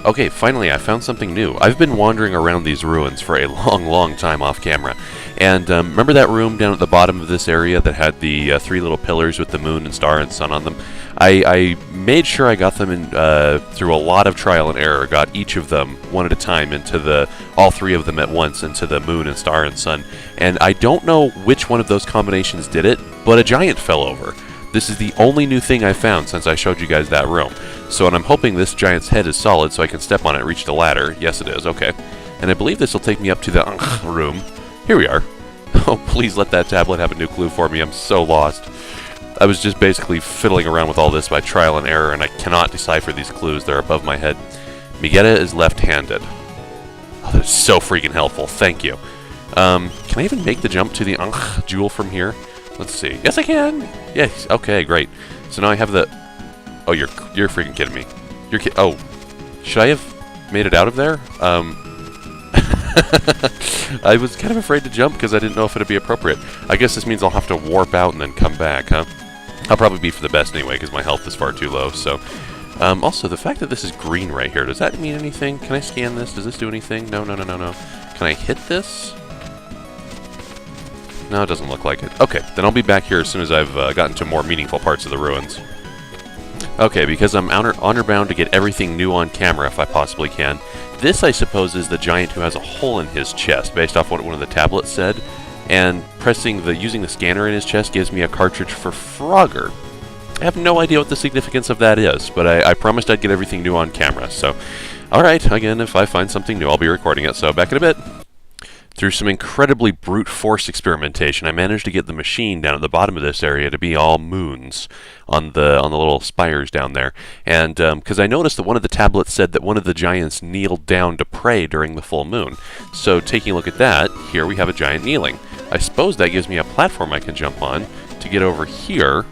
Okay, finally I found something new. I've been wandering around these ruins for a long time off camera. And remember that room down at the bottom of this area that had the 3 little pillars with the moon and star and sun on them? I made sure I got them in through a lot of trial and error, got each of them one at a time into all 3 of them at once into the moon and star and sun. And I don't know which one of those combinations did it, but a giant fell over. This is the only new thing I found since I showed you guys that room. So, and I'm hoping this giant's head is solid so I can step on it and reach the ladder. Yes, it is. Okay. And I believe this will take me up to the room. Here we are. Oh, please let that tablet have a new clue for me. I'm so lost. I was just basically fiddling around with all this by trial and error, and I cannot decipher these clues. They're above my head. Migetta is left-handed. Oh, that's so freaking helpful. Thank you. Can I even make the jump to the jewel from here? Let's see. Yes, I can. Yes. Okay, great. So now I have the... Oh, you're freaking kidding me. Oh, should I have made it out of there? I was kind of afraid to jump because I didn't know if it'd be appropriate. I guess this means I'll have to warp out and then come back, huh? I'll probably be for the best anyway because my health is far too low. So, also the fact that this is green right here, does that mean anything? Can I scan this? Does this do anything? No. Can I hit this? No, it doesn't look like it. Okay, then I'll be back here as soon as I've gotten to more meaningful parts of the ruins. Okay, because I'm honor-bound to get everything new on camera if I possibly can. This, I suppose, is the giant who has a hole in his chest, based off what one of the tablets said. And using the scanner in his chest gives me a cartridge for Frogger. I have no idea what the significance of that is, but I promised I'd get everything new on camera. So, alright, again, if I find something new, I'll be recording it. So, back in a bit. Through some incredibly brute force experimentation, I managed to get the machine down at the bottom of this area to be all moons on the little spires down there. And because I noticed that one of the tablets said that one of the giants kneeled down to pray during the full moon. So taking a look at that, here we have a giant kneeling. I suppose that gives me a platform I can jump on to get over here,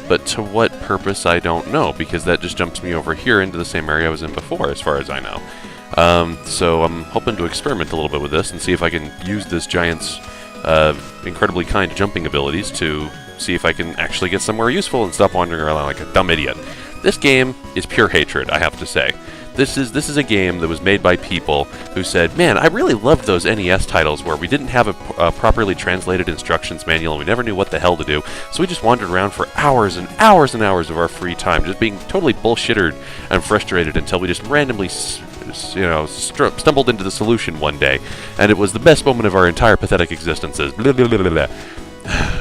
but to what purpose I don't know, because that just jumps me over here into the same area I was in before, as far as I know. So I'm hoping to experiment a little bit with this and see if I can use this giant's incredibly kind jumping abilities to see if I can actually get somewhere useful and stop wandering around like a dumb idiot. This game is pure hatred, I have to say. This is a game that was made by people who said, man, I really loved those NES titles where we didn't have a properly translated instructions manual and we never knew what the hell to do, so we just wandered around for hours and hours and hours of our free time, just being totally bullshittered and frustrated until we just randomly stumbled into the solution one day, and it was the best moment of our entire pathetic existences. Blah, blah, blah, blah, blah.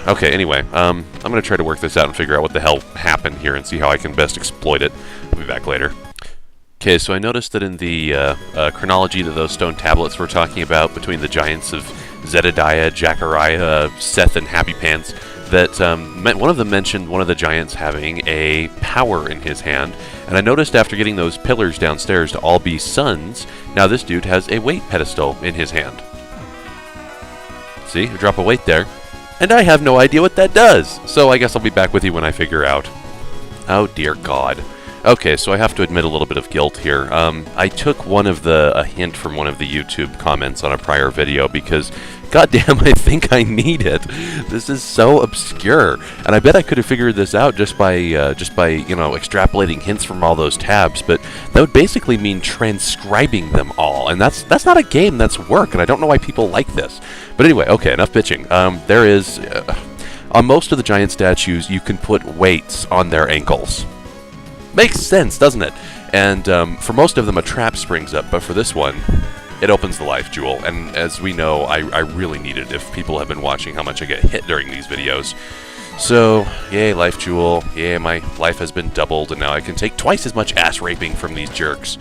Okay, anyway, I'm going to try to work this out and figure out what the hell happened here and see how I can best exploit it. I'll be back later. Okay, so I noticed that in the chronology that those stone tablets were talking about between the giants of Zedediah, Jachariah, Seth, and Happy Pants, that one of them mentioned one of the giants having a power in his hand, and I noticed after getting those pillars downstairs to all be suns, now this dude has a weight pedestal in his hand. See, I drop a weight there, and I have no idea what that does, so I guess I'll be back with you when I figure out. Oh dear God. Okay, so I have to admit a little bit of guilt here. I took a hint from one of the YouTube comments on a prior video because, goddamn, I think I need it. This is so obscure, and I bet I could have figured this out just by extrapolating hints from all those tabs. But that would basically mean transcribing them all, and that's not a game. That's work, and I don't know why people like this. But anyway, okay, enough bitching. There is on most of the giant statues, you can put weights on their ankles. Makes sense, doesn't it? And for most of them, a trap springs up, but for this one, it opens the life jewel. And as we know, I really need it if people have been watching how much I get hit during these videos. So, yay, life jewel. Yay, my life has been doubled, and now I can take twice as much ass raping from these jerks.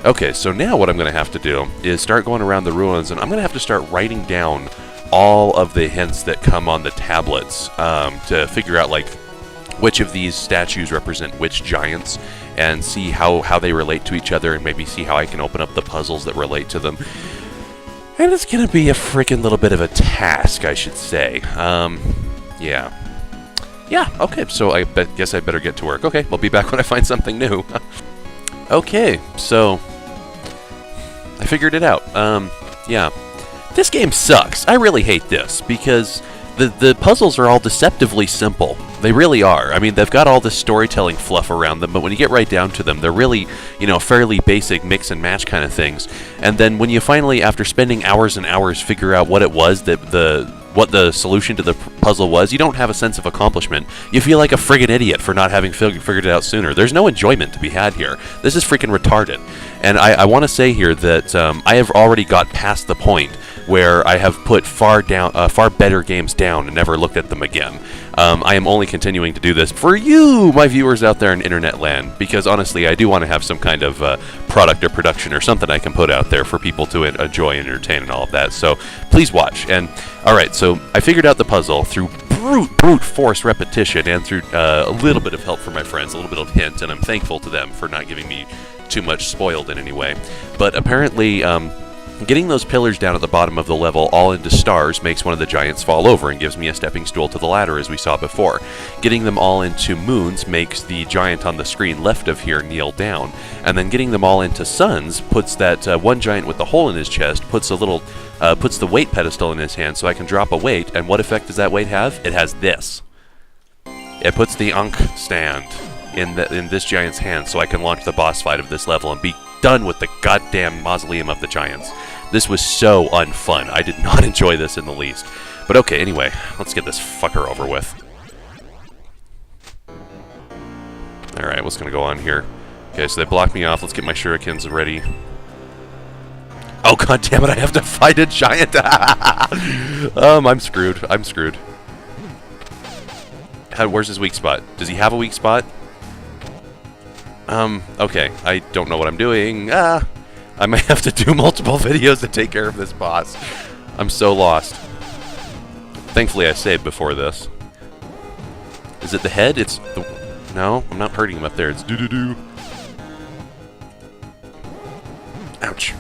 Okay, so now what I'm going to have to do is start going around the ruins, and I'm going to have to start writing down all of the hints that come on the tablets to figure out, like, which of these statues represent which giants, and see how they relate to each other, and maybe see how I can open up the puzzles that relate to them. And it's gonna be a freaking little bit of a task, I should say. Yeah, okay, so I guess I better get to work. Okay, I'll be back when I find something new. Okay, so I figured it out. Yeah. This game sucks. I really hate this, because the puzzles are all deceptively simple. They really are. I mean, they've got all this storytelling fluff around them, but when you get right down to them, they're really, fairly basic mix and match kind of things. And then when you finally, after spending hours and hours, figure out what it was what the solution to the puzzle was, you don't have a sense of accomplishment. You feel like a friggin' idiot for not having figured it out sooner. There's no enjoyment to be had here. This is freaking retarded. And I want to say here that I have already got past the point where I have put far better games down and never looked at them again. I am only continuing to do this for you, my viewers out there in internet land, because honestly, I do want to have some kind of product or production or something I can put out there for people to enjoy and entertain and all of that. So please watch. And alright, so I figured out the puzzle through brute force repetition and through a little bit of help from my friends, a little bit of hint, and I'm thankful to them for not giving me too much spoiled in any way. But apparently, getting those pillars down at the bottom of the level all into stars makes one of the giants fall over and gives me a stepping stool to the ladder, as we saw before. Getting them all into moons makes the giant on the screen left of here kneel down. And then getting them all into suns puts that one giant with the hole in his chest, puts the weight pedestal in his hand so I can drop a weight. And what effect does that weight have? It has this. It puts the Ankh stand in this giant's hand so I can launch the boss fight of this level and be done with the goddamn mausoleum of the giants. This was so unfun. I did not enjoy this in the least. But okay, anyway, let's get this fucker over with. Alright, what's going to go on here? Okay, so they blocked me off. Let's get my shurikens ready. Oh, god damn it, I have to fight a giant! I'm screwed. I'm screwed. Where's his weak spot? Does he have a weak spot? Okay, I don't know what I'm doing. I might have to do multiple videos to take care of this boss. I'm so lost. Thankfully I saved before this. Is it the head? It's the... No, I'm not hurting him up there. It's doo-doo-doo. Ouch.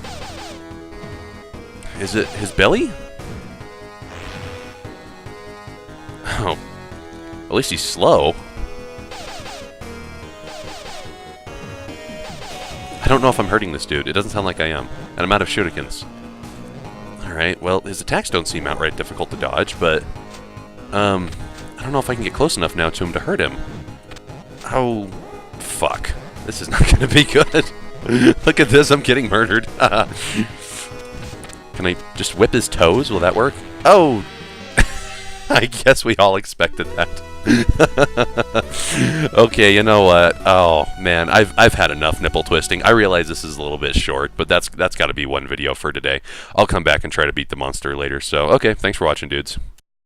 Is it his belly? Oh. At least he's slow. I don't know if I'm hurting this dude. It doesn't sound like I am. And I'm out of shurikens. Alright, well, his attacks don't seem outright difficult to dodge, but... I don't know if I can get close enough now to him to hurt him. Oh, fuck. This is not going to be good. Look at this, I'm getting murdered. Can I just whip his toes? Will that work? Oh! I guess we all expected that. Okay, you know what? Oh man, I've had enough nipple twisting. I realize this is a little bit short, but that's got to be one video for today. I'll come back and try to beat the monster later. So, okay, thanks for watching, dudes.